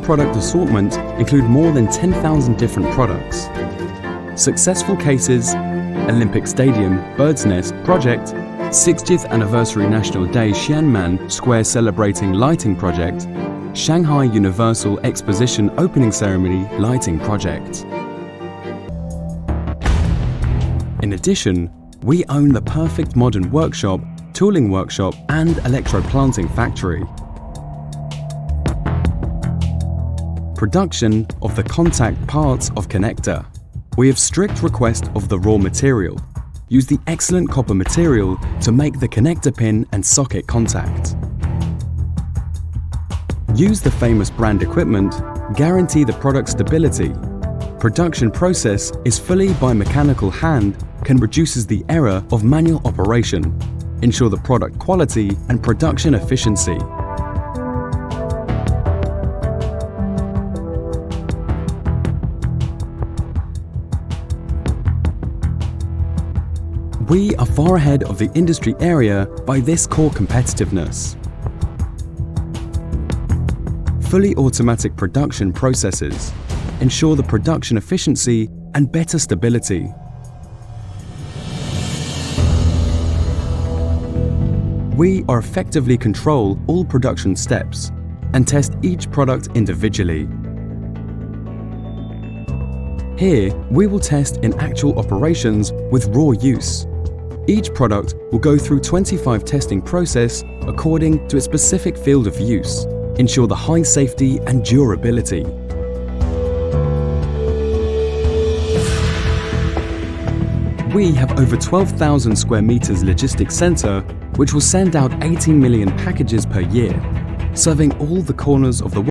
product assortment include more than 10,000 different products. Successful cases: Olympic Stadium Bird's Nest Project, 60th Anniversary National Day Xianmen Square Celebrating Lighting Project, Shanghai Universal Exposition Opening Ceremony Lighting Project. In addition, we own the perfect modern workshop, tooling workshop and electroplanting factory. Production of the contact parts of connector. We have strict request of the raw material. Use the excellent copper material to make the connector pin and socket contact. Use the famous brand equipment, guarantee the product stability. Production process is fully by mechanical hand, can reduces the error of manual operation, ensure the product quality and production efficiency. We are far ahead of the industry area by this core competitiveness. Fully automatic production processes ensure the production efficiency and better stability. We are effectively control all production steps and test each product individually. Here, we will test in actual operations with raw use. Each product will go through 25 testing process according to its specific field of use, ensure the high safety and durability. We have over 12,000 square meters logistics center, which will send out 18 million packages per year, serving all the corners of the world.